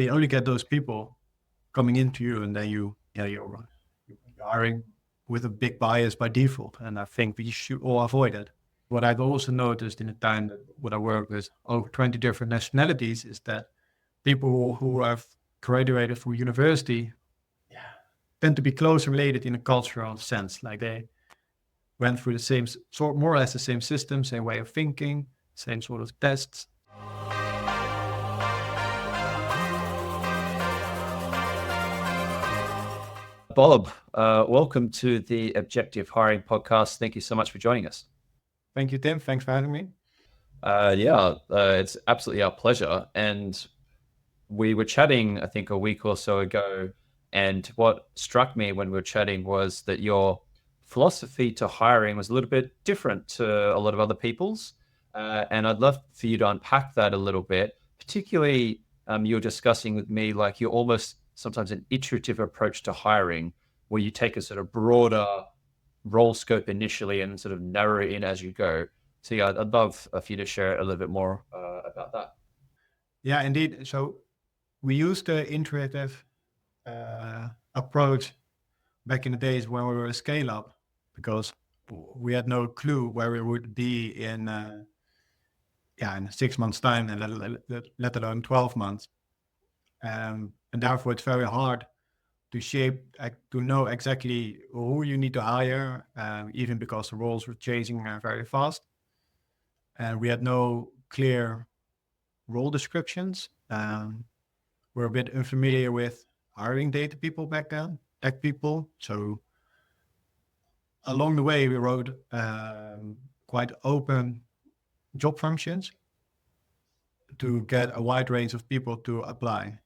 You only get those people coming into you, and then you're hiring with a big bias by default. And I think we should all avoid it. What I've also noticed in the time that what I work with over 20 different nationalities is that people who have graduated from university tend to be close related in a cultural sense. Like they went through the same sort, more or less the same system, same way of thinking, same sort of tests. Bob, welcome to the Objective Hiring Podcast. Thank you so much for joining us. Thank you, Tim. Thanks for having me. It's absolutely our pleasure. And we were chatting, I think, a week or so ago. And what struck me when we were chatting was that your philosophy to hiring was a little bit different to a lot of other people's. And I'd love for you to unpack that a little bit. Particularly, you were discussing with me, like you're almost sometimes an iterative approach to hiring, where you take a sort of broader role scope initially and sort of narrow it in as you go. So yeah, I'd love for you to share a little bit more about that. Yeah, indeed. So we used the iterative approach back in the days when we were a scale up, because we had no clue where we would be in 6 months time, and let alone 12 months. And therefore it's very hard to know exactly who you need to hire, even because the roles were changing very fast. And we had no clear role descriptions. We're a bit unfamiliar with hiring data people back then, tech people. So along the way, we wrote quite open job functions to get a wide range of people to apply.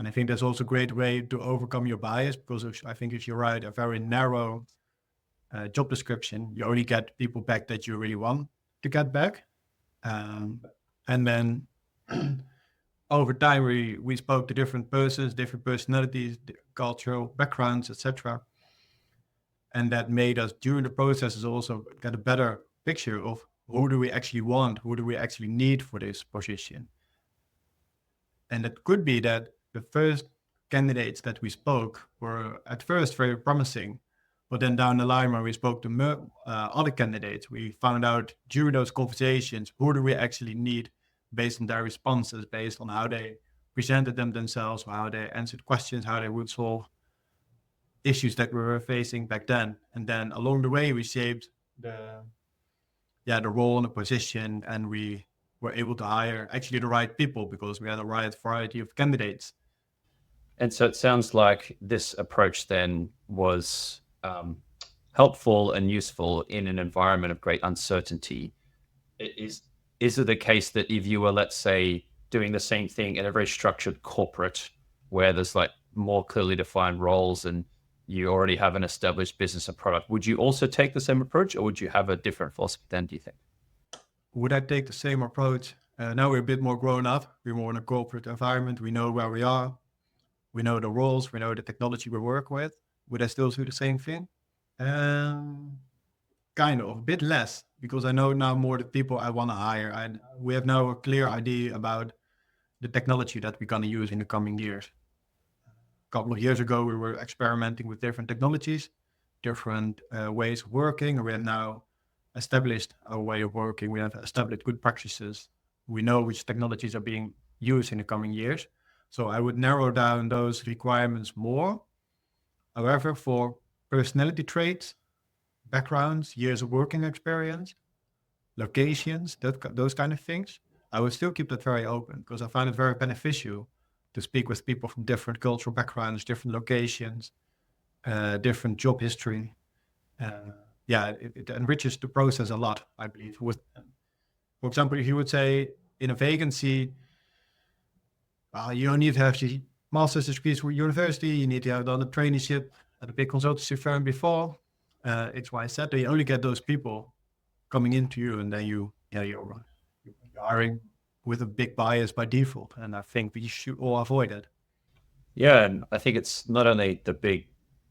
And I think that's also a great way to overcome your bias, because I think if you write a very narrow job description, you only get people back that you really want to get back. And then over time, we spoke to different persons, different personalities, cultural backgrounds, etc. And that made us, during the processes, also get a better picture of who do we actually want, who do we actually need for this position. And it could be that the first candidates that we spoke were at first very promising, but then down the line when we spoke to other candidates, we found out during those conversations, who do we actually need based on their responses, based on how they presented themselves, how they answered questions, how they would solve issues that we were facing back then. And then along the way, we shaped the role and the position, and we were able to hire actually the right people because we had a right variety of candidates. And so it sounds like this approach then was helpful and useful in an environment of great uncertainty. Is it the case that if you were, let's say, doing the same thing in a very structured corporate where there's like more clearly defined roles and you already have an established business and product, would you also take the same approach, or would you have a different philosophy then, do you think? Would I take the same approach? Now we're a bit more grown up. We're more in a corporate environment. We know where we are. We know the roles. We know the technology we work with. Would I still do the same thing? Kind of, a bit less, because I know now more the people I want to hire. And we have now a clear idea about the technology that we're going to use in the coming years. A couple of years ago, we were experimenting with different technologies, different ways of working. We have now established our way of working. We have established good practices. We know which technologies are being used in the coming years. So I would narrow down those requirements more. However, for personality traits, backgrounds, years of working experience, locations, those kind of things, I would still keep that very open, because I find it very beneficial to speak with people from different cultural backgrounds, different locations, different job history. It enriches the process a lot, I believe. For example, if you would say in a vacancy, you don't need to have the master's degrees from university, you need to have done a traineeship at a big consultancy firm before, X, Y, Z. You only get those people coming into you, and then you're hiring with a big bias by default. And I think we should all avoid it. Yeah, and I think it's not only the big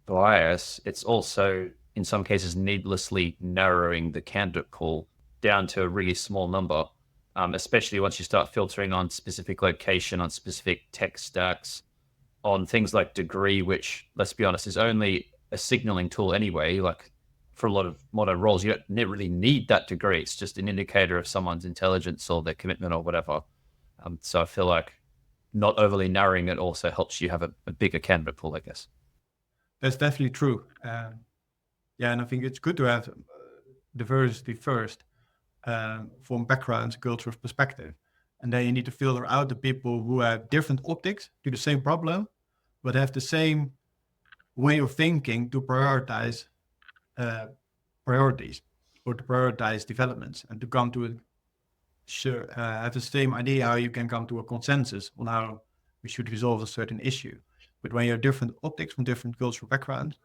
bias, it's also in some cases needlessly narrowing the candidate pool down to a really small number. especially once you start filtering on specific location, on specific tech stacks, on things like degree, which, let's be honest, is only a signaling tool anyway. Like for a lot of modern roles, you don't really need that degree. It's just an indicator of someone's intelligence or their commitment or whatever. So I feel like not overly narrowing it also helps you have a bigger candidate pool, I guess. That's definitely true. Yeah, and I think it's good to have diversity first, from backgrounds, cultural perspective. And then you need to filter out the people who have different optics to the same problem, but have the same way of thinking to prioritize priorities or to prioritize developments and to come to have the same idea how you can come to a consensus on how we should resolve a certain issue. But when you have different optics from different cultural backgrounds,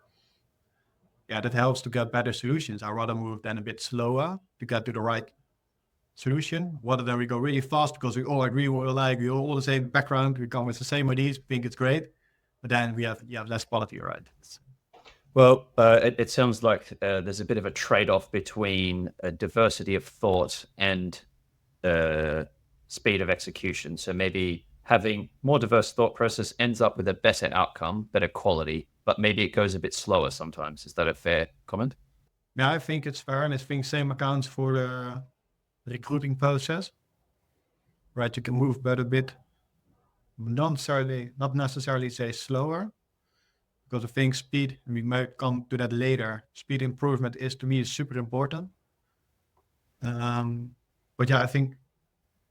yeah, that helps to get better solutions. I rather move then a bit slower to get to the right solution, rather than we go really fast because we all agree what we like, we all the same background, we come with the same ideas, think it's great, but then we have less quality, right? Well, it sounds like there's a bit of a trade-off between diversity of thought and speed of execution. So maybe having more diverse thought process ends up with a better outcome, better quality, but maybe it goes a bit slower sometimes. Is that a fair comment? Yeah, I think it's fair, and I think same accounts for the recruiting process, right? You can move better a bit, not necessarily say slower, because I think speed, and we might come to that later, speed improvement is to me is super important. But yeah, I think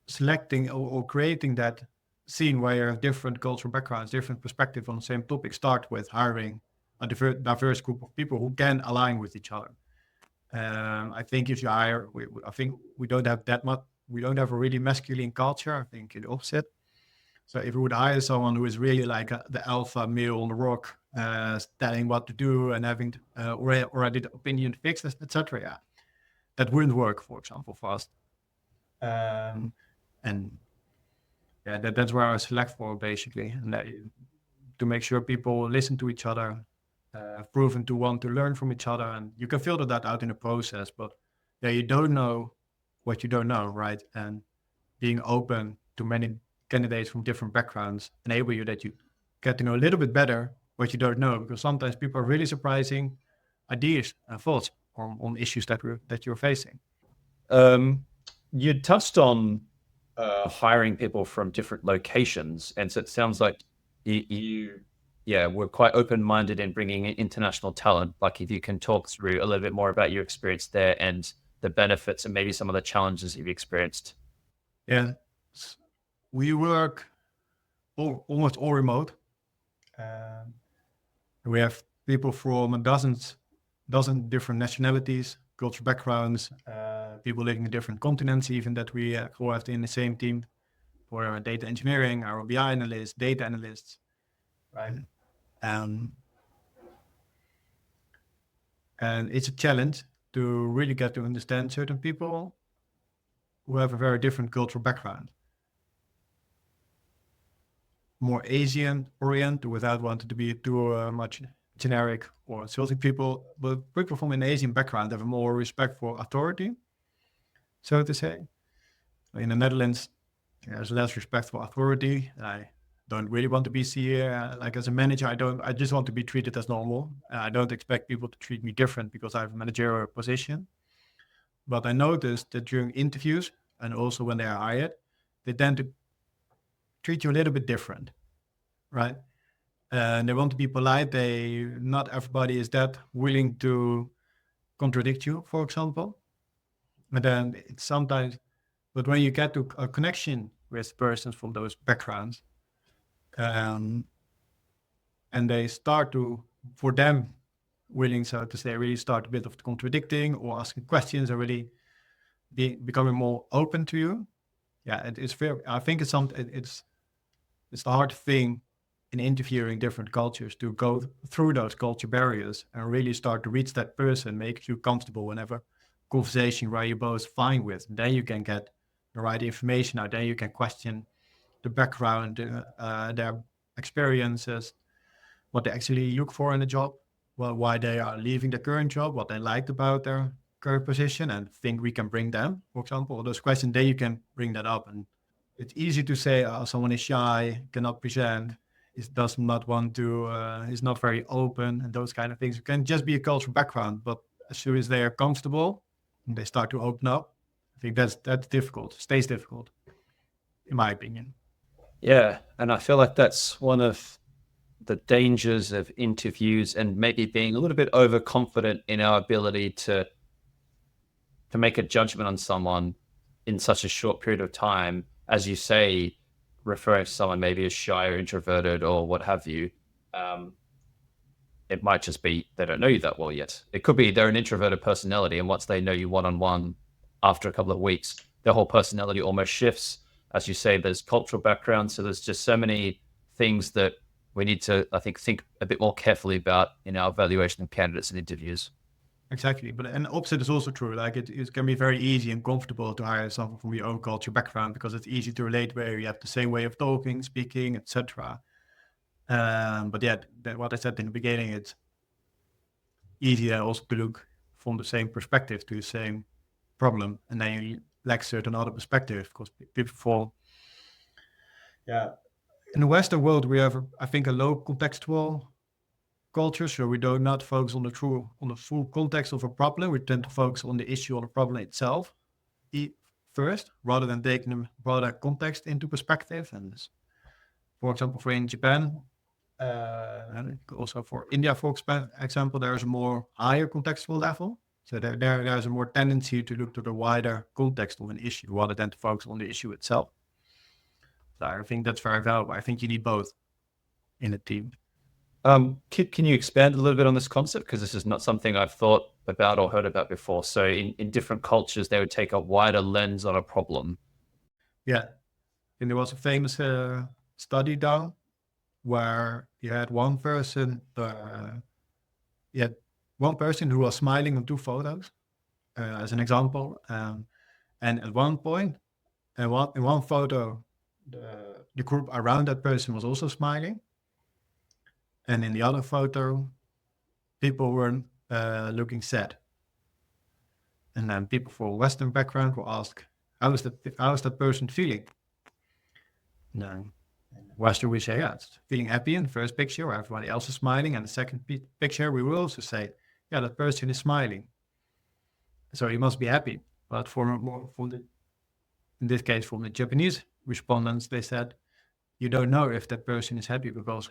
selecting or creating that scene where you have different cultural backgrounds, different perspectives on the same topic, start with hiring a diverse group of people who can align with each other. I think if you hire, I think we don't have that much, we don't have a really masculine culture. I think the opposite. So if we would hire someone who is really like the alpha male on the rock, telling what to do and having already the opinion fixed, etc., yeah, that wouldn't work, for example, for us. And yeah, that's where I select for basically, and to make sure people listen to each other, proven to want to learn from each other, and you can filter that out in the process. But yeah, you don't know what you don't know, right? And being open to many candidates from different backgrounds enable you that you get to know a little bit better what you don't know, because sometimes people are really surprising ideas and thoughts on issues that you're facing. You touched on hiring people from different locations, and so it sounds like you were quite open-minded in bringing in international talent. Like if you can talk through a little bit more about your experience there and the benefits and maybe some of the challenges you've experienced. Yeah, we work almost all remote. We have people from a dozen different nationalities, cultural backgrounds, people living in different continents, even that we all have in the same team for our data engineering, our BI analysts, data analysts, right? And it's a challenge to really get to understand certain people who have a very different cultural background. More Asian oriented without wanting to be too much generic or insulting people, but people from an Asian background have a more respect for authority, so to say. In the Netherlands, there's less respect for authority. I don't really want to be like as a manager. I just want to be treated as normal. I don't expect people to treat me different because I have a managerial position. But I noticed that during interviews and also when they are hired, they tend to treat you a little bit different, right? And they want to be polite. Not everybody is that willing to contradict you, for example. But then it's sometimes, but when you get to a connection with persons from those backgrounds, and they start to, for them, willing, so to say, really start a bit of contradicting or asking questions or really becoming more open to you. Yeah, it's fair. I think it's the hard thing in interviewing different cultures to go through those culture barriers and really start to reach that person, make you comfortable whenever conversation where you're both fine with. Then you can get the right information out. Then you can question the background, their experiences, what they actually look for in a job, well, why they are leaving the current job, what they liked about their current position and think we can bring them, for example, all those questions, then you can bring that up. And it's easy to say, oh, someone is shy, cannot present, does not want to, is not very open, and those kind of things. It can just be a cultural background, but as soon as they are comfortable and they start to open up, I think that's difficult, stays difficult, in my opinion. Yeah, and I feel like that's one of the dangers of interviews and maybe being a little bit overconfident in our ability to make a judgment on someone in such a short period of time, as you say, referring to someone maybe as shy or introverted or what have you. It might just be they don't know you that well yet. It could be they're an introverted personality, and once they know you one-on-one after a couple of weeks, their whole personality almost shifts. As you say, there's cultural background, so there's just so many things that we need to, I think a bit more carefully about in our evaluation of candidates and interviews. Exactly, but and opposite is also true. Like it can be very easy and comfortable to hire someone from your own culture background because it's easy to relate, where you have the same way of talking, speaking, etc. But yeah, what I said in the beginning, it's easier also to look from the same perspective to the same problem, and then you lack certain other perspective because people fall. Yeah, in the Western world, we have, I think, a low contextual culture, so we do not focus on the full context of a problem. We tend to focus on the issue or the problem itself first, rather than taking the broader context into perspective. And for example, for in Japan, and also for India, for example, there's a more higher contextual level. So there's a more tendency to look to the wider context of an issue rather than to focus on the issue itself. So I think that's very valuable. I think you need both in a team. Can you expand a little bit on this concept? Because this is not something I've thought about or heard about before. So in different cultures, they would take a wider lens on a problem. Yeah. And there was a famous study done where you had one person, who was smiling on two photos, as an example. And at one point, in one photo, the group around that person was also smiling. And in the other photo, people were looking sad. And then people from Western background will ask, how is that person feeling? No. Western, we say, yeah, it's feeling happy in the first picture where everybody else is smiling. And the second picture, we will also say, yeah, that person is smiling. So he must be happy. But in this case, from the Japanese respondents, they said, you don't know if that person is happy because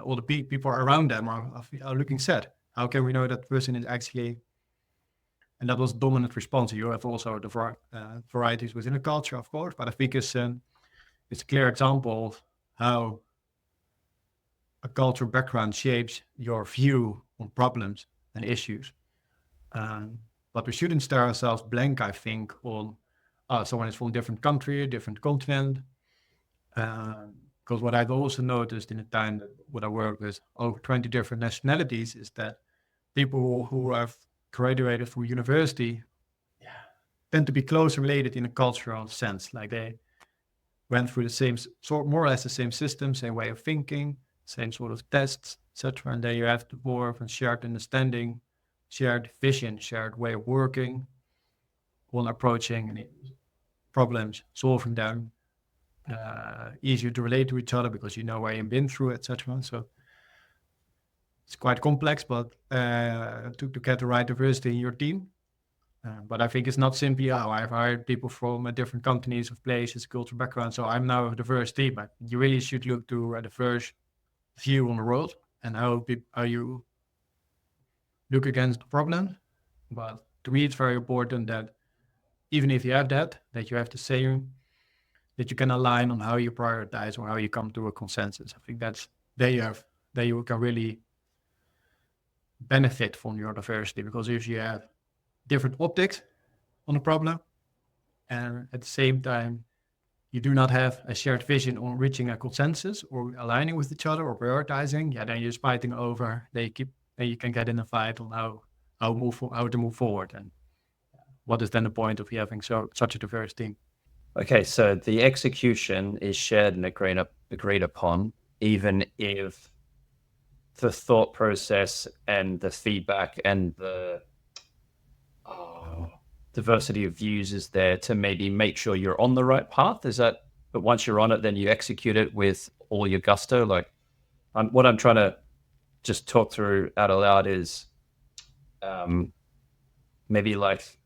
all the people around them are looking sad. How can we know that person is actually? And that was the dominant response. You have also the varieties within a culture, of course, but I think it's a clear example of how a cultural background shapes your view on problems and issues. But we shouldn't stare ourselves blank, I think, on someone is from a different country, a different continent. Because what I've also noticed in the time that I work with over 20 different nationalities is that people who have graduated from university tend to be close related in a cultural sense. Like they went through the same more or less the same system, same way of thinking, same sort of tests, etc. And then you have more of a shared understanding, shared vision, shared way of working, on approaching problems, solving them, easier to relate to each other because you know where you've been through, etc. So it's quite complex, but to get the right diversity in your team. But I think it's not simply, I've hired people from different companies of places, cultural background, so I'm now a diverse team. But you really should look to a diverse view on the world and how you look against the problem. But to me, it's very important that even if you have that you have the same, that you can align on how you prioritize or how you come to a consensus. I think that's there you can really benefit from your diversity, because if you have different optics on a problem and at the same time you do not have a shared vision on reaching a consensus or aligning with each other or prioritizing, then you're fighting over. Then you can get in a fight on how to move forward, and what is then the point of having such a diverse team? Okay, so the execution is shared and agreed upon, even if the thought process and the feedback and diversity of views is there to maybe make sure you're on the right path? Is that, but once you're on it, then you execute it with all your gusto? Like, what I'm trying to just talk through out aloud is maybe like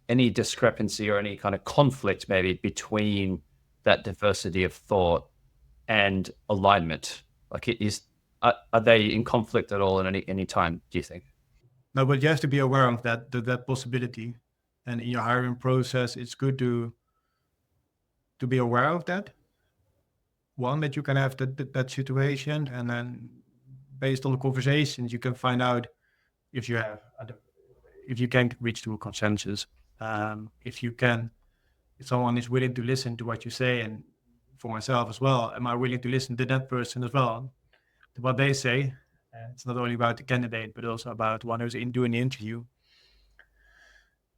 any discrepancy or any kind of conflict maybe between that diversity of thought and alignment. Like, are they in conflict at all at any time, do you think? No, but you have to be aware of that possibility. And in your hiring process, it's good to be aware of that. One, that you can have that situation, and then based on the conversations, you can find out if you can reach to a consensus. If someone is willing to listen to what you say, and for myself as well, am I willing to listen to that person as well, to what they say? It's not only about the candidate, but also about one who's doing the interview.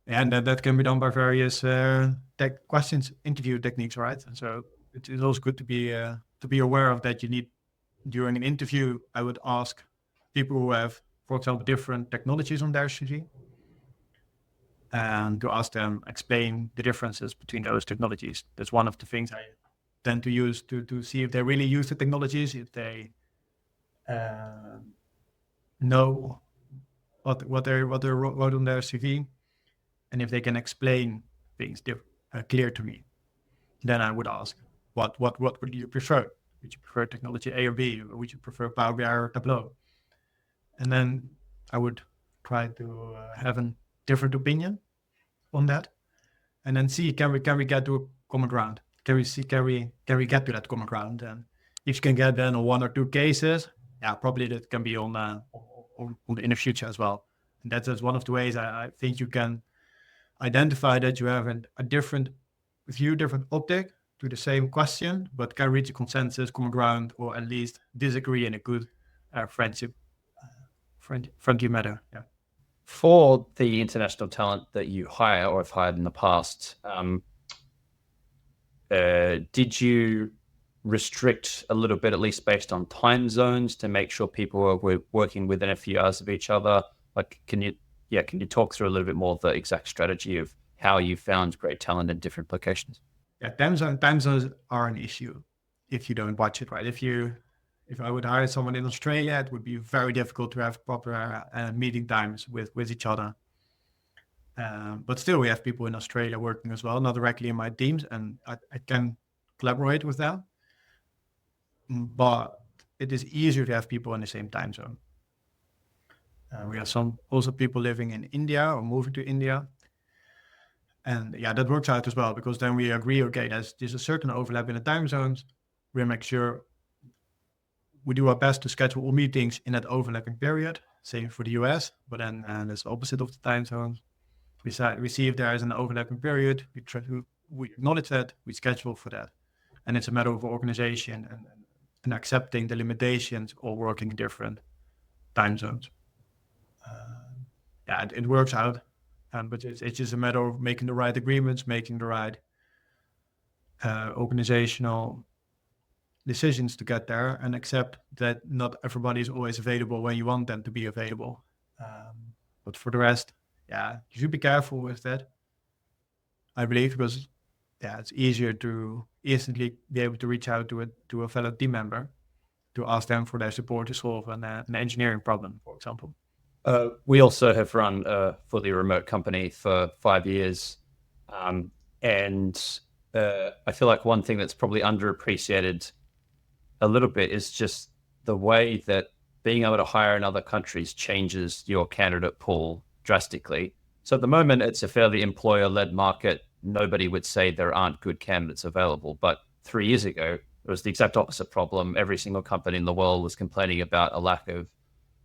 And that can be done by various interview techniques, right? And so it is also good to be aware of that. You need, during an interview, I would ask people who have, for example, different technologies on their CV, and to ask them explain the differences between those technologies. That's one of the things I tend to use to see if they really use the technologies, if they know what they wrote on their CV, and if they can explain things clear to me. Then I would ask, what would you prefer? Would you prefer technology A or B? Or would you prefer Power BI or Tableau? And then I would try to have a different opinion on that, and then see, can we get to a common ground? Can we get to that common ground? And if you can get then on one or two cases, yeah, probably that can be on in the future as well. And that's one of the ways I think you can identify that you have a different view, different optic to the same question, but can reach a consensus, common ground, or at least disagree in a good friendly manner. Yeah. For the international talent that you hire or have hired in the past, did you restrict a little bit, at least based on time zones, to make sure people were working within a few hours of each other? Like, can you talk through a little bit more of the exact strategy of how you found great talent in different locations? Yeah, time zones are an issue if you don't watch it right. If I would hire someone in Australia, it would be very difficult to have proper meeting times with each other. But still, we have people in Australia working as well, not directly in my teams, and I can collaborate with them. But it is easier to have people in the same time zone. We have some also people living in India or moving to India. And yeah, that works out as well, because then we agree, okay, there's a certain overlap in the time zones. We make sure we do our best to schedule all meetings in that overlapping period, same for the US, but then that's the opposite of the time zones. We see if there is an overlapping period, we acknowledge that, we schedule for that. And it's a matter of organization and accepting the limitations of working in different time zones. Yeah, it works out. But it's just a matter of making the right agreements, making the right organizational decisions to get there, and accept that not everybody is always available when you want them to be available. But for the rest, yeah, you should be careful with that, I believe, because yeah, it's easier to instantly be able to reach out to a fellow team member to ask them for their support to solve an engineering problem, for example. We also have run a fully remote company for 5 years. And I feel like one thing that's probably underappreciated a little bit is just the way that being able to hire in other countries changes your candidate pool drastically. So at the moment, it's a fairly employer-led market. Nobody would say there aren't good candidates available. But 3 years ago, it was the exact opposite problem. Every single company in the world was complaining about a lack of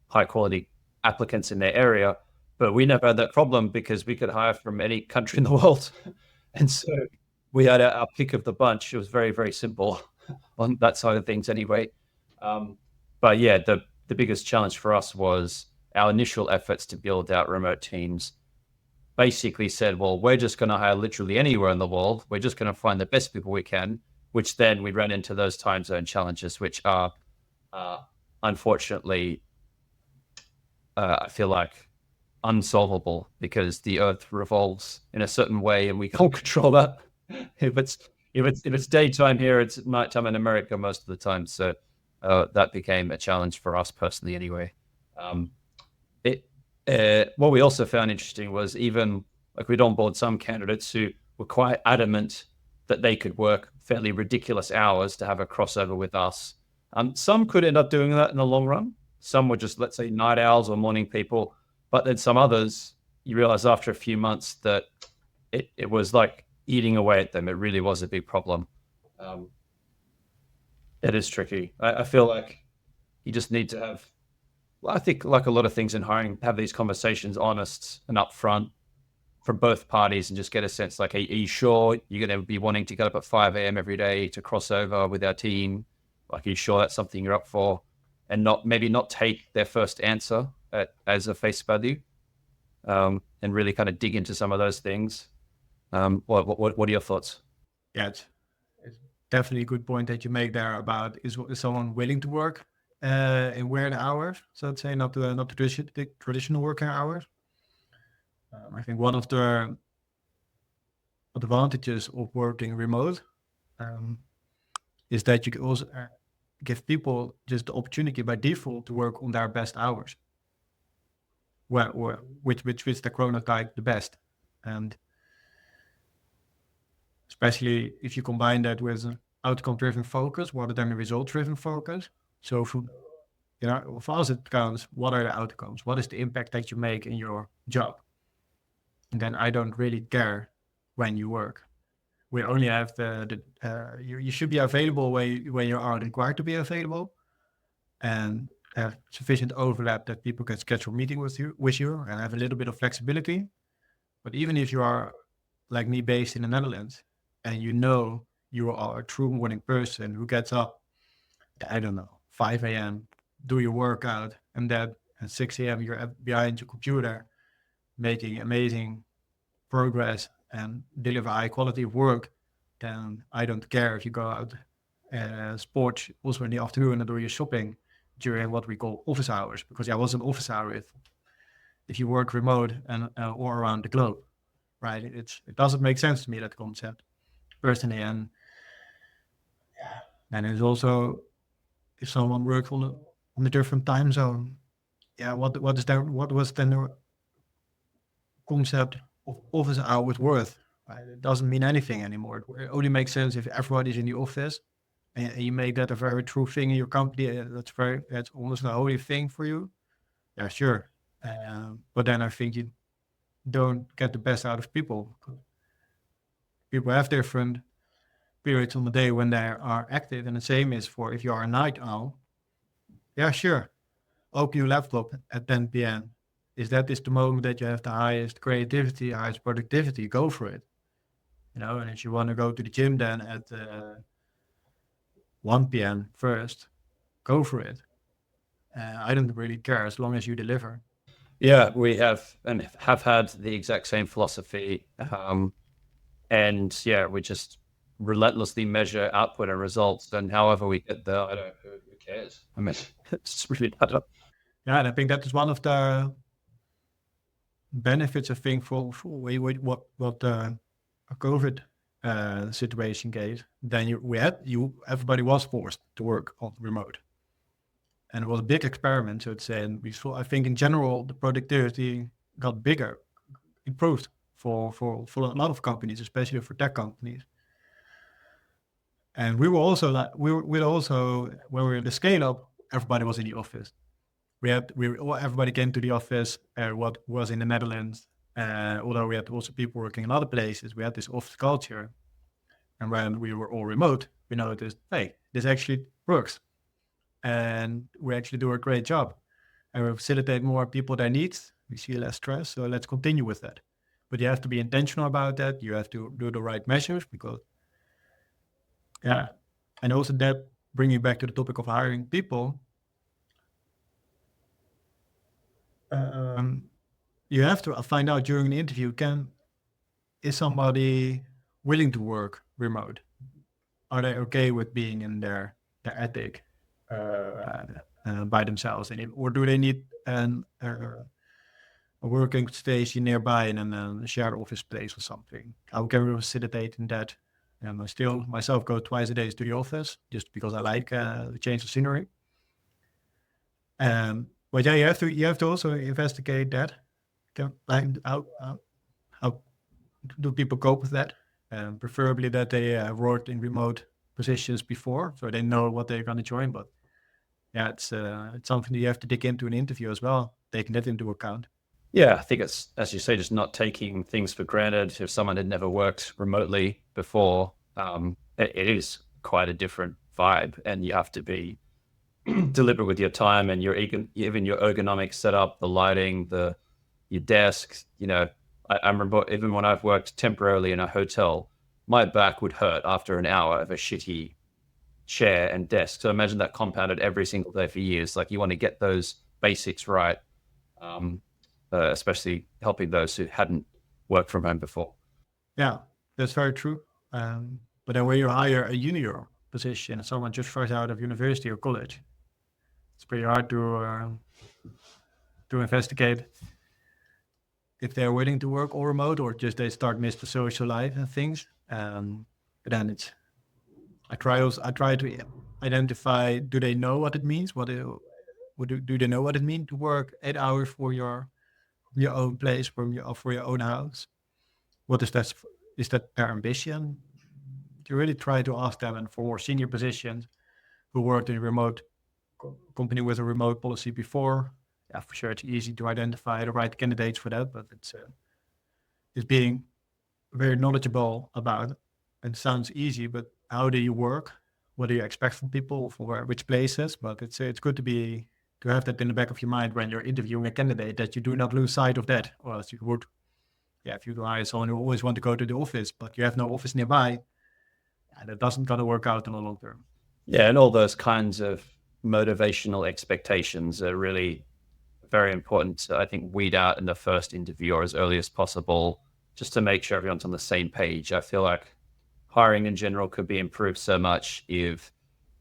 high-quality applicants in their area, but we never had that problem because we could hire from any country in the world. And so we had our pick of the bunch. It was very, very simple on that side of things anyway. But yeah, the biggest challenge for us was our initial efforts to build out remote teams basically said, well, we're just going to hire literally anywhere in the world. We're just going to find the best people we can, which then we ran into those time zone challenges, which are unfortunately, I feel like unsolvable because the Earth revolves in a certain way, and we can't control that. If it's daytime here, it's nighttime in America most of the time. So that became a challenge for us personally, anyway. What we also found interesting was even like we'd onboard some candidates who were quite adamant that they could work fairly ridiculous hours to have a crossover with us. Some could end up doing that in the long run. Some were just, let's say, night owls or morning people. But then some others, you realize after a few months that it was like eating away at them. It really was a big problem. It is tricky. I feel like you just need to have, well, I think like a lot of things in hiring, have these conversations honest and upfront from both parties and just get a sense like, are you sure you're going to be wanting to get up at 5 a.m. every day to cross over with our team? Like, are you sure that's something you're up for? And maybe not take their first answer as a face value, and really kind of dig into some of those things. What are your thoughts? Yeah, it's definitely a good point that you make there about is someone willing to work in weird hours, so to say, not the traditional working hours. I think one of the advantages of working remote is that you can also give people just the opportunity by default to work on their best hours, which fits the chronotype the best. And especially if you combine that with an outcome-driven focus rather than a result-driven focus. So for us it counts, what are the outcomes? What is the impact that you make in your job? And then I don't really care when you work. We only have you should be available when you are required to be available, and have sufficient overlap that people can schedule meeting with you and have a little bit of flexibility. But even if you are like me, based in the Netherlands, and you are a true morning person who gets up, I don't know, 5 a.m., do your workout, and then at 6 a.m. you're behind your computer making amazing progress and deliver high quality of work, then I don't care if you go out sports also in the afternoon and do your shopping during what we call office hours, because I was an office hour if you work remote and or around the globe, right? It doesn't make sense to me, that concept personally. And it's also, if someone works on a different time zone, what was then the concept of office hours worth? Right? It doesn't mean anything anymore. It only makes sense if everybody's in the office and you make that a very true thing in your company. That's almost a holy thing for you. Yeah, sure. But then I think you don't get the best out of people. People have different periods on the day when they are active, and the same is for if you are a night owl. Yeah, sure. Open your laptop at 10 p.m. Is the moment that you have the highest creativity, highest productivity? Go for it. And if you want to go to the gym then at 1 p.m. first, go for it. I don't really care as long as you deliver. Yeah, we have had the exact same philosophy. And yeah, we just relentlessly measure output and results, and however we get there, who cares? I mean, it's really not up. Yeah, and I think that is one of the benefits, I think, for what a COVID situation gave. Then everybody was forced to work on remote, and it was a big experiment, so to say. And we saw, I think, in general, the productivity got improved for a lot of companies, especially for tech companies. And we were also when we were in the scale up, everybody was in the office. Everybody came to the office. What was in the Netherlands, although we had also people working in other places, we had this office culture. And when we were all remote, we noticed, hey, this actually works, and we actually do a great job, and we facilitate more people their needs. We see less stress, so let's continue with that. But you have to be intentional about that. You have to do the right measures, because and also that bringing back to the topic of hiring people. You have to find out during the interview, is somebody willing to work remote? Are they okay with being in their attic by themselves, or do they need working station nearby and then a shared office place or something. How can we facilitate in that? And I still myself go twice a day to the office just because I like the change of scenery. But yeah, you have to also investigate that. Like how do people cope with that? Preferably that they worked in remote positions before, so they know what they're going to join. But yeah, it's something that you have to dig into an interview as well, taking that into account. Yeah, I think it's, as you say, just not taking things for granted. If someone had never worked remotely before, it is quite a different vibe, and you have to be deliberate with your time and even your ergonomic setup, the lighting, your desk. I remember even when I've worked temporarily in a hotel, my back would hurt after an hour of a shitty chair and desk. So imagine that compounded every single day for years. Like, you want to get those basics right, especially helping those who hadn't worked from home before. Yeah, that's very true. But then when you hire a junior position, someone just fresh out of university or college, it's pretty hard to investigate if they're willing to work all remote or just they start miss the social life and things. But then I try to identify, do they know what it means? Do they know what it means to work 8 hours for your own place, for your own house? What is that? Is that their ambition? To really try to ask them, and for more senior positions who worked in a remote company with a remote policy before, yeah, for sure it's easy to identify the right candidates for that, but it's being very knowledgeable about it. It sounds easy, but how do you work? What do you expect from people for which places? But it's good to have that in the back of your mind when you're interviewing a candidate, that you do not lose sight of that, or else you would, yeah, if you hire someone who always want to go to the office, but you have no office nearby, yeah, that doesn't gonna work out in the long term. Yeah, and all those kinds of motivational expectations are really very important to, I think, weed out in the first interview or as early as possible, just to make sure everyone's on the same page. I feel like hiring in general could be improved so much if,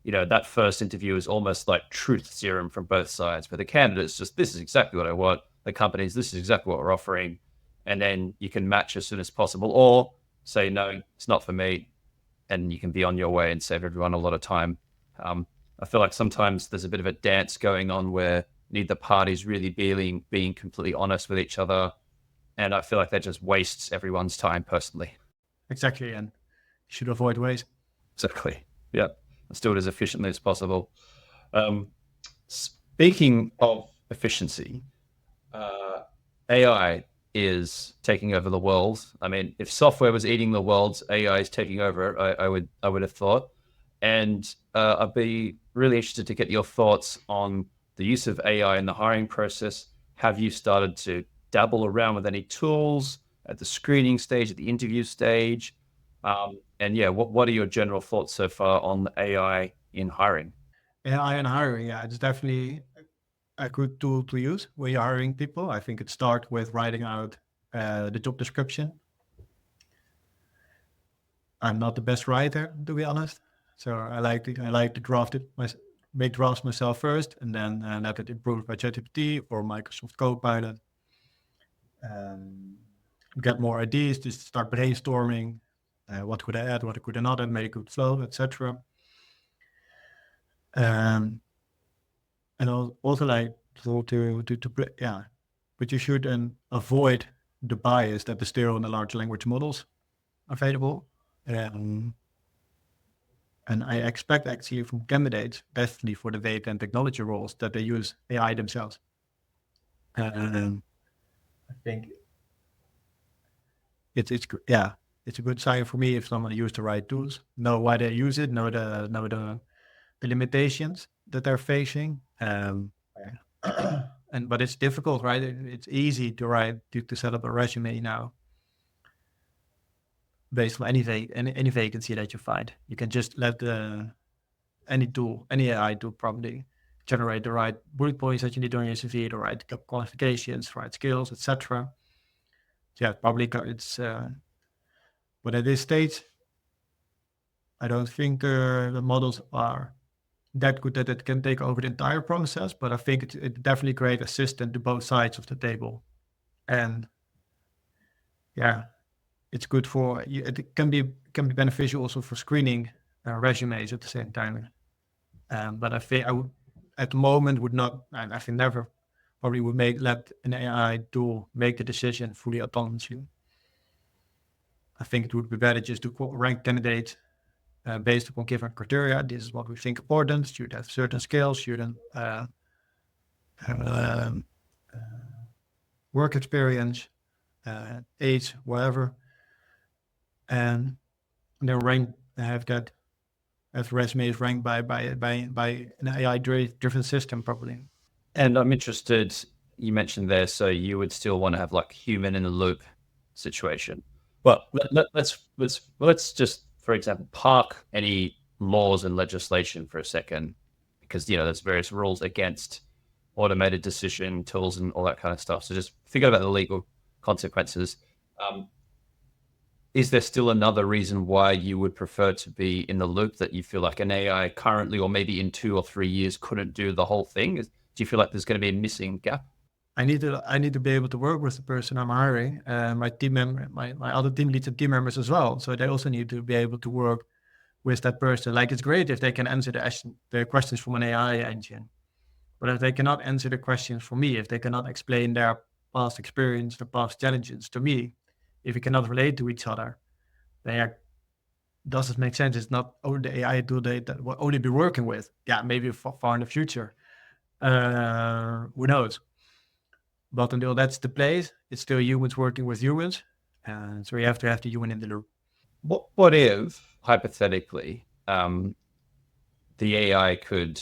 that first interview is almost like truth serum from both sides, where the candidate's just, this is exactly what I want. The company's, this is exactly what we're offering. And then you can match as soon as possible, or say, no, it's not for me. And you can be on your way and save everyone a lot of time. I feel like sometimes there's a bit of a dance going on where neither party's really being completely honest with each other. And I feel like that just wastes everyone's time personally. Exactly, and you should avoid waste. Exactly. Yeah. Let's do it as efficiently as possible. Speaking of efficiency, AI is taking over the world. I mean, if software was eating the world, AI is taking over it, I would have thought. And I'd be really interested to get your thoughts on the use of AI in the hiring process. Have you started to dabble around with any tools at the screening stage, at the interview stage? And yeah, what are your general thoughts so far on AI in hiring? AI and hiring, yeah, it's definitely a good tool to use when you're hiring people. I think it starts with writing out the job description. I'm not the best writer, to be honest, so I like to draft it, make drafts myself first, and then let it improve by ChatGPT or Microsoft Copilot. Get more ideas, just start brainstorming. What could I add? What could I not add? Make a good flow, etc. And also like yeah, but you should avoid the bias that is still in the large language models available. And I expect actually from candidates, definitely for the data and technology roles, that they use AI themselves. I think it's a good sign for me if someone use the right tools, know why they use it, know the limitations that they're facing. But it's difficult, right? It's easy to set up a resume now based on any vacancy that you find. You can just let any AI tool probably generate the right bullet points that you need on your CV, the right qualifications, right skills, etc. Yeah, probably it's. But at this stage, I don't think the models are that good that it can take over the entire process. But I think it's definitely a great assistant to both sides of the table. And yeah, it's good for you. It can be beneficial also for screening resumes at the same time. But I think I would, at the moment, would not. I think never probably would let an AI tool make the decision fully autonomously. I think it would be better just to rank candidates based upon given criteria. This is what we think important. Should have certain skills, shouldn't um, work experience, age, whatever, and then have resumes ranked by an AI driven system probably. And I'm interested, you mentioned there, so you would still want to have like human in the loop situation. Well, let's just, for example, park any laws and legislation for a second, because there's various rules against automated decision tools and all that kind of stuff. So just think about the legal consequences. Is there still another reason why you would prefer to be in the loop, that you feel like an AI currently, or maybe in 2 or 3 years, couldn't do the whole thing? Do you feel like there's going to be a missing gap? I need to be able to work with the person I'm hiring, my team member, my other team leads and team members as well. So they also need to be able to work with that person. Like, it's great if they can answer the questions from an AI engine, but if they cannot answer the questions for me, if they cannot explain their past experience, their past challenges to me, if we cannot relate to each other, then does it make sense? It's not only the AI tool that will only be working with. Yeah, maybe far in the future. Who knows? But until that's the place, it's still humans working with humans. And so you have to have the human in the loop. What if, hypothetically, the AI could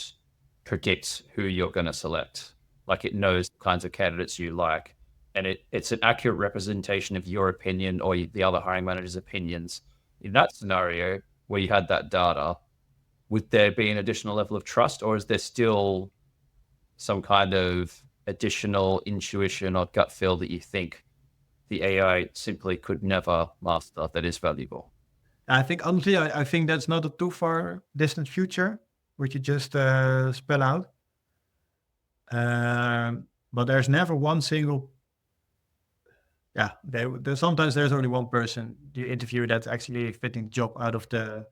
predict who you're going to select? Like, it knows the kinds of candidates you like, and it's an accurate representation of your opinion or the other hiring manager's opinions. In that scenario, where you had that data, would there be an additional level of trust, or is there still some kind of additional intuition or gut feel that you think the AI simply could never master that is valuable? I think, honestly, I think that's not a too far distant future, which you just spell out. But there's never one single. Yeah, sometimes there's only one person you interview that's actually fitting the job out of the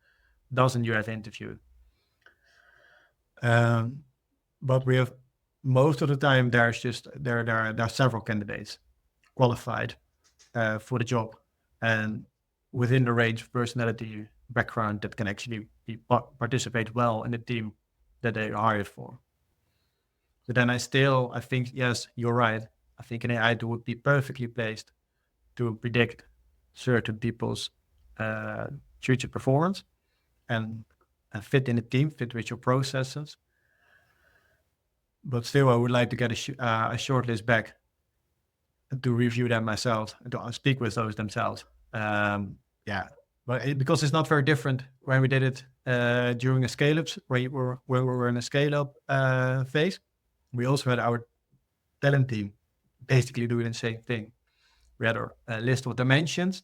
dozen you have interviewed. But we have, most of the time, there are several candidates qualified for the job, and within the range of personality background that can actually participate well in the team that they are hired for. So then I think, yes, you're right. I think an AI tool would be perfectly placed to predict certain people's future performance and fit in the team, fit with your processes. But still, I would like to get a shortlist back to review them myself, to speak with those themselves. Yeah, but because it's not very different when we did it during a scale-ups, where we were in a scale-up phase. We also had our talent team basically doing the same thing. We had a list of dimensions.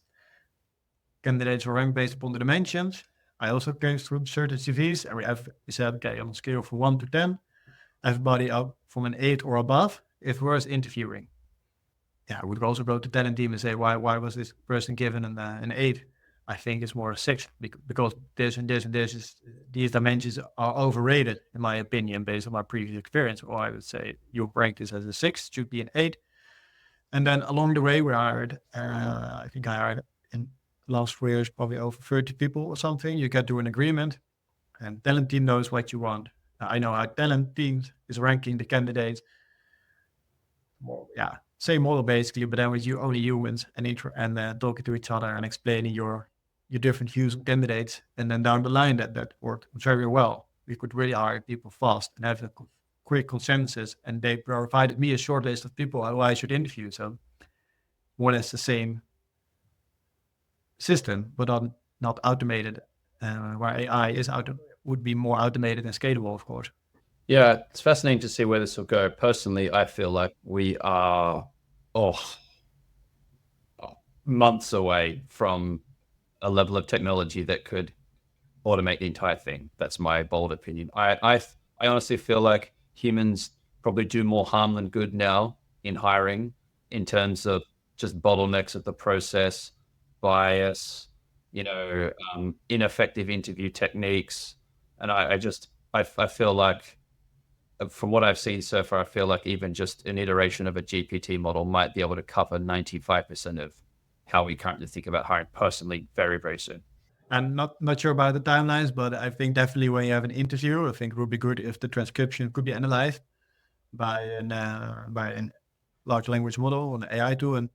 Candidates were ranked based upon the dimensions. I also came through certain CVs, and we said, okay, on a scale from 1 to 10, everybody up from an 8 or above if worth interviewing. Yeah, we would also go to talent team and say, why was this person given an 8? I think it's more a 6 because this and this and these dimensions are overrated, in my opinion, based on my previous experience. Or I would say you rank this as a 6, should be an 8. And then along the way, we hired, I think I hired in last 4 years, probably over 30 people or something. You get to an agreement, and talent team knows what you want. I know how talent teams is ranking the candidates. Well, yeah, same model basically, but then with you only humans and talking to each other and explaining your different views on candidates, and then down the line that worked very well. We could really hire people fast and have a quick consensus, and they provided me a short list of people who I should interview. So more or less the same system, but not automated. Where AI would be more automated and scalable, of course. Yeah, it's fascinating to see where this will go. Personally, I feel like we are months away from a level of technology that could automate the entire thing. That's my bold opinion. I honestly feel like humans probably do more harm than good now in hiring. in terms of just bottlenecks of the process, bias, ineffective interview techniques. And I feel like, from what I've seen so far, I feel like even just an iteration of a GPT model might be able to cover 95% of how we currently think about hiring personally very, very soon. I'm not sure about the timelines, but I think definitely when you have an interview, I think it would be good if the transcription could be analyzed by an large language model, an AI tool, and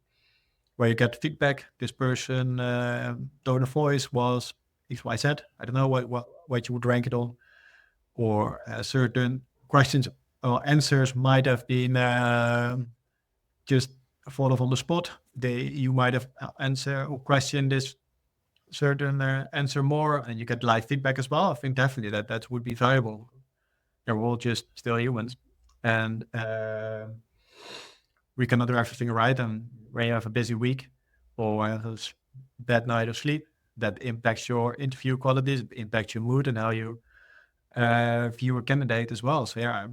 where you get feedback. This person tone of voice was XYZ. I don't know what you would rank it on, or certain questions or answers might have been just thought of on the spot. You might have answer or question this certain answer more, and you get live feedback as well. I think definitely that would be valuable. We're all just still humans, and we cannot do everything right. And when you have a busy week or a bad night of sleep, that impacts your interview qualities, impacts your mood, and how you view a candidate as well. So yeah,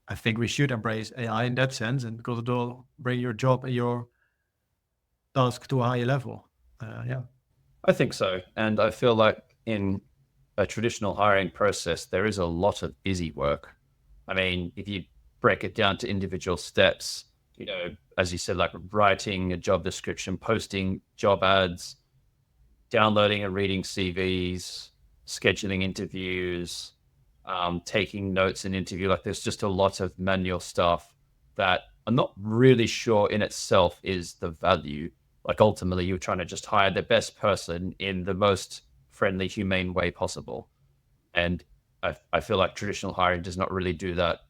I think we should embrace AI in that sense, and because it will bring your job and your task to a higher level. Yeah. I think so. And I feel like in a traditional hiring process, there is a lot of busy work. I mean, if you break it down to individual steps, as you said, like writing a job description, posting job ads, downloading and reading CVs, scheduling interviews, taking notes in interview, like there's just a lot of manual stuff that I'm not really sure in itself is the value. Like ultimately, you're trying to just hire the best person in the most friendly, humane way possible. And I feel like traditional hiring does not really do that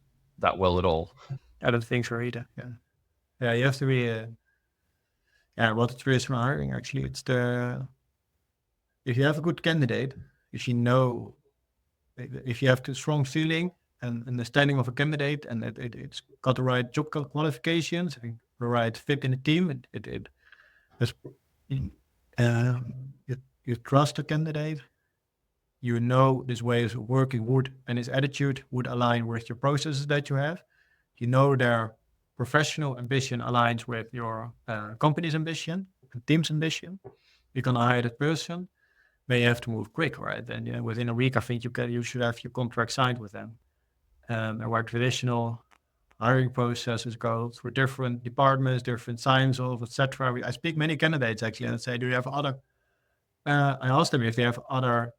well at all. I don't think so either. Yeah, you have to be. What the traditional hiring actually, it's if you have a good candidate, if you have the strong feeling and understanding of a candidate, and it's got the right job qualifications, I think the right fit in the team, you trust the candidate, this way of working and his attitude would align with your processes that you have. Their professional ambition aligns with your company's ambition, team's ambition. You can hire that person, but you have to move quick, right? And within a week, I think you should have your contract signed with them. And where traditional hiring processes go through different departments, different signs off, etc. I speak many candidates actually, and say, "Do you have other?" I ask them if they have other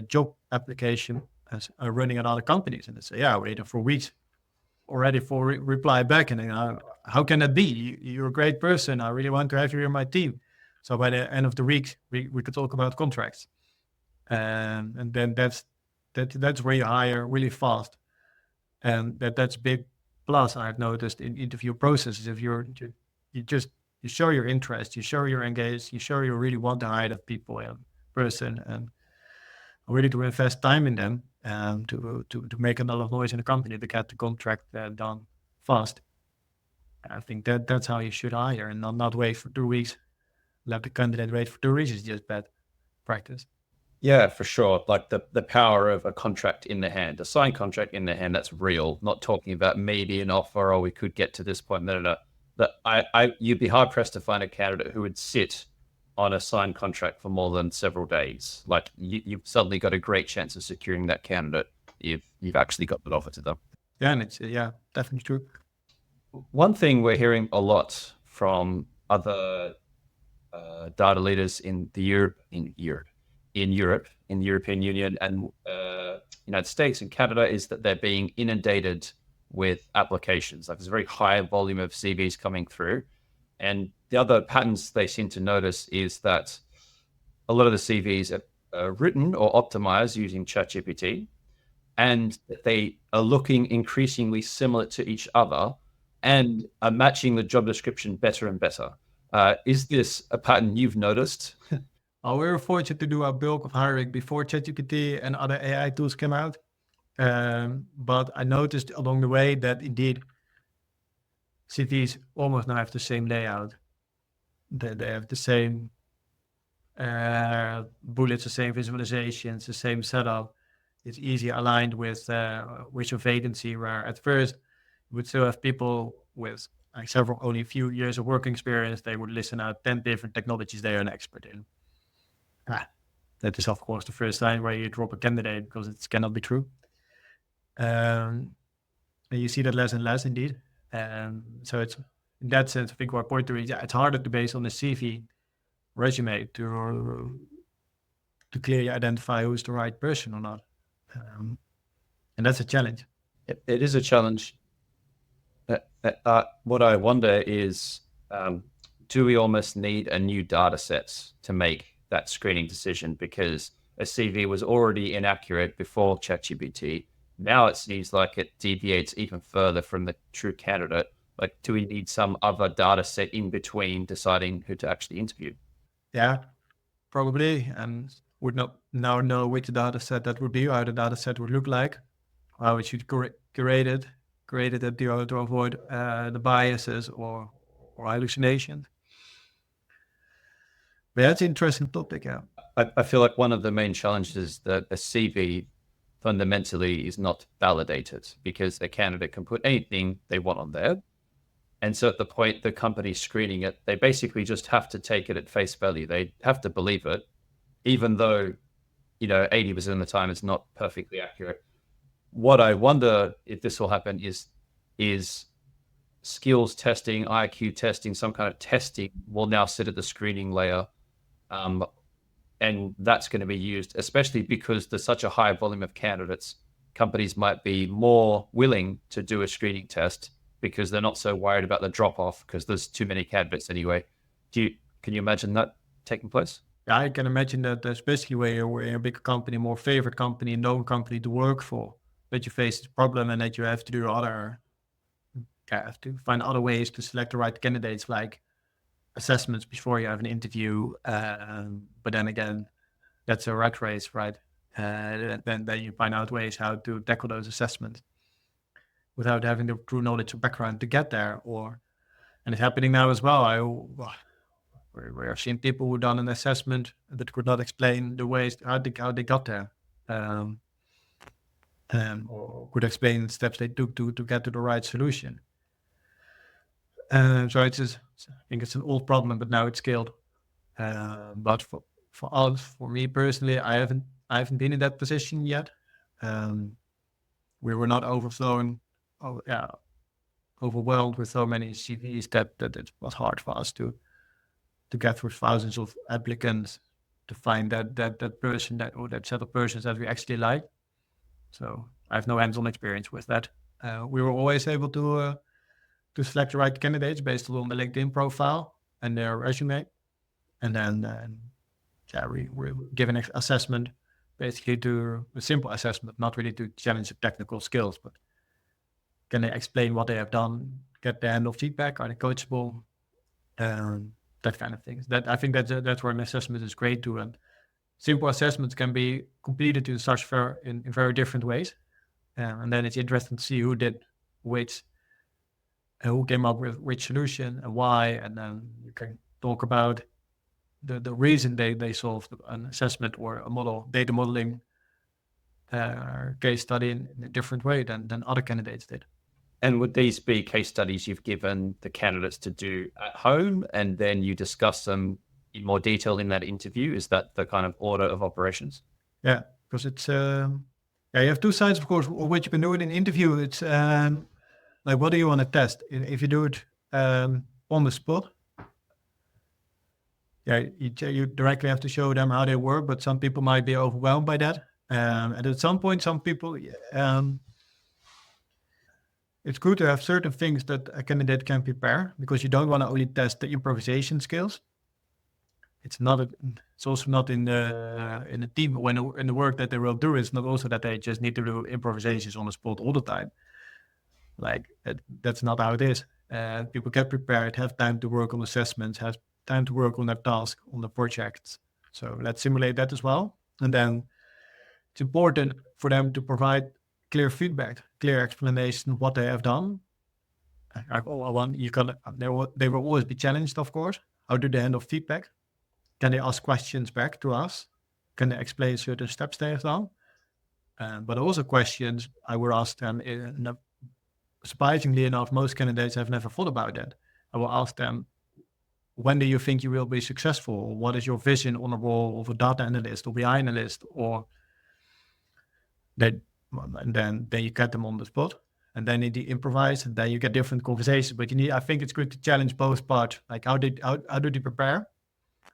job application running at other companies, and they say, "Yeah, waiting for weeks already for reply back." And how can that be? You're a great person. I really want to have you in my team. So by the end of the week, we could talk about contracts, and then that's where you hire really fast, and that's big plus I've noticed in interview processes. If you show your interest, you show you're engaged, you show you really want to hire that people and person, and really to invest time in them, to make a lot of noise in the company to get the contract done fast. I think that's how you should hire, and not wait for 2 weeks. Let the candidate wait for 2 weeks is just bad practice. Yeah, for sure. Like the power of a contract in the hand, a signed contract in the hand, that's real. Not talking about maybe an offer or we could get to this point. No. That you'd be hard pressed to find a candidate who would sit on a signed contract for more than several days. Like you've suddenly got a great chance of securing that candidate if you've actually got that offer to them. Yeah, and it's definitely true. One thing we're hearing a lot from other data leaders in the European Union and United States and Canada is that they're being inundated with applications. Like there's a very high volume of CVs coming through. And the other patterns they seem to notice is that a lot of the CVs are written or optimized using ChatGPT, and they are looking increasingly similar to each other and are matching the job description better and better. Is this a pattern you've noticed? We were fortunate to do our bulk of hiring before ChatGPT and other AI tools came out. But I noticed along the way that indeed CVs almost now have the same layout. They have the same bullets, the same visualizations, the same setup. It's easy aligned with your vacancy, where at first you would still have people with only a few years of work experience, they would listen out 10 different technologies they are an expert in. That is, of course, the first time where you drop a candidate because it cannot be true. And you see that less and less indeed. So it's, in that sense, I think our point to reach, it's harder to base on the CV resume to clearly identify who's the right person or not. And that's a challenge. It is a challenge. What I wonder is, do we almost need a new data sets to make that screening decision? Because a CV was already inaccurate before ChatGPT. Now it seems like it deviates even further from the true candidate. Like, do we need some other data set in between deciding who to actually interview? Yeah, probably. And would not now know which data set that would be, how the data set would look like, how it should curate it to avoid the biases or hallucinations. But that's an interesting topic, yeah. I feel like one of the main challenges is that a CV fundamentally is not validated because a candidate can put anything they want on there. And so at the point the company's screening it, they basically just have to take it at face value. They have to believe it, even though, 80% of the time it's not perfectly accurate. What I wonder if this will happen is skills testing, IQ testing, some kind of testing will now sit at the screening layer. And that's going to be used, especially because there's such a high volume of candidates. Companies might be more willing to do a screening test because they're not so worried about the drop off because there's too many candidates anyway. Can you imagine that taking place? Yeah, I can imagine that, especially where you're in a big company, more favorite company, known company to work for, that you face this problem and that you have to do have to find other ways to select the right candidates, like assessments before you have an interview. But then again, that's a rat race, right? Then you find out ways how to tackle those assessments without having the true knowledge or background to get there. And it's happening now as well. We have seen people who done an assessment that could not explain the ways how they got there, or could explain the steps they took to get to the right solution. So I think it's an old problem, but now it's scaled. But for me personally, I haven't been in that position yet. We were not overwhelmed with so many CVs that it was hard for us to get through thousands of applicants to find that person or that set of persons that we actually like. So I have no hands-on experience with that. We were always able to select the right candidates based on the LinkedIn profile and their resume. And then we give an assessment, basically to a simple assessment, not really to challenge the technical skills, but can they explain what they have done, get the handle feedback, are they coachable, that kind of things. That I think that's where an assessment is great too. And simple assessments can be completed in very different ways. And then it's interesting to see who did which, who came up with which solution and why. And then you can talk about the reason they solved an assessment or a model, data modeling case study in a different way than other candidates did. And would these be case studies you've given the candidates to do at home and then you discuss them in more detail in that interview? Is that the kind of order of operations? Yeah, because it's, you have two sides, of course, of what you can do in an interview. It's like, what do you want to test? If you do it on the spot, you directly have to show them how they work, but some people might be overwhelmed by that. And at some point, some people, it's good to have certain things that a candidate can prepare, because you don't want to only test the improvisation skills. It's also not in the team in the work that they will do. It's not also that they just need to do improvisations on the spot all the time. Like that's not how it is. People get prepared, have time to work on assessments, have time to work on their task, on the projects. So let's simulate that as well. And then it's important for them to provide clear feedback, clear explanation of what they have done. They will always be challenged, of course. How do they handle feedback? Can they ask questions back to us? Can they explain certain steps they have done? But also questions I would ask them in surprisingly enough, most candidates have never thought about that. I will ask them, when do you think you will be successful? What is your vision on the role of a data analyst or BI analyst? Or that, and then you get them on the spot, and then you improvise, and then you get different conversations. But I think it's good to challenge both parts. Like how do they prepare,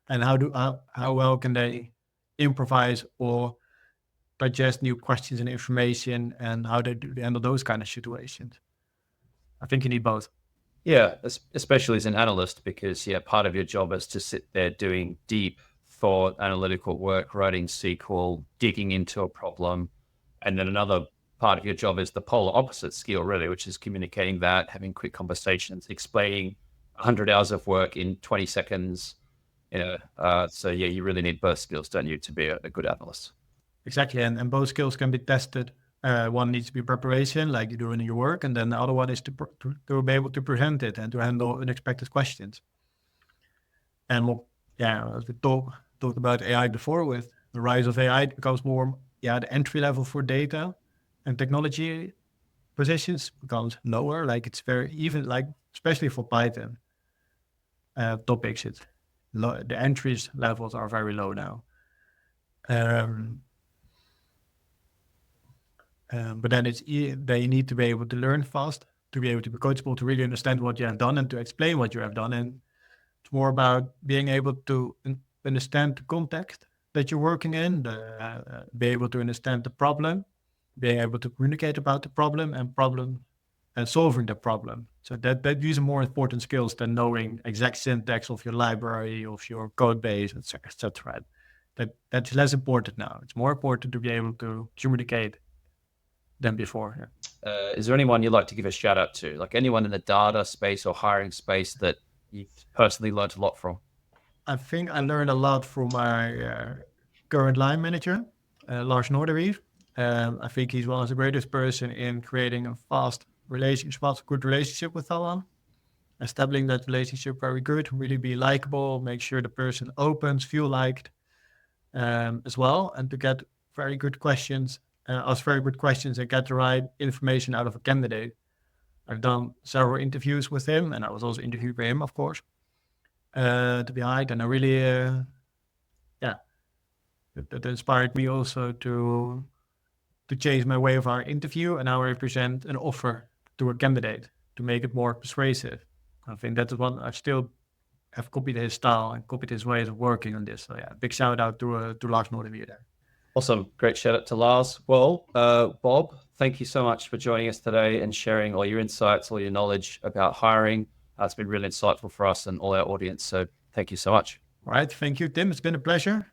and how well can they improvise or digest new questions and information, and how they handle those kind of situations. I think you need both. Yeah, especially as an analyst, because part of your job is to sit there doing deep thought, analytical work, writing SQL, digging into a problem, and then another part of your job is the polar opposite skill, really, which is communicating that, having quick conversations, explaining 100 hours of work in 20 seconds. So you really need both skills, don't you, to be a good analyst? Exactly, and both skills can be tested. One needs to be preparation, like you do in your work, and then the other one is to be able to present it and to handle unexpected questions. And as we talked about AI before, with the rise of AI, it becomes more, the entry level for data and technology positions becomes lower. Like it's very, even like, especially for Python topics, the entries levels are very low now. But then they need to be able to learn fast, to be able to be coachable, to really understand what you have done and to explain what you have done. And it's more about being able to understand the context that you're working in, be able to understand the problem, being able to communicate about the problem and solving the problem. So that these are more important skills than knowing exact syntax of your library, of your code base, etc. That's less important now. It's more important to be able to communicate than before. Yeah. Is there anyone you'd like to give a shout out to, like anyone in the data space or hiring space that you've personally learned a lot from? I think I learned a lot from my current line manager, Lars Noorderwief. I think he's one of the greatest person in creating a good relationship with someone, establishing that relationship very good, really be likable, make sure the person opens, feel liked as well, and to get very good questions, ask very good questions and get the right information out of a candidate. I've done several interviews with him, and I was also interviewed by him, of course, to be hired. And I really, that inspired me also to change my way of our interview and how I present an offer to a candidate to make it more persuasive. I think that's one I still have copied his style and copied his ways of working on this. So big shout out to Lars Noorderwief there. Awesome. Great shout out to Lars. Well, Bob, thank you so much for joining us today and sharing all your insights, all your knowledge about hiring. It's been really insightful for us and all our audience. So thank you so much. All right. Thank you, Tim. It's been a pleasure.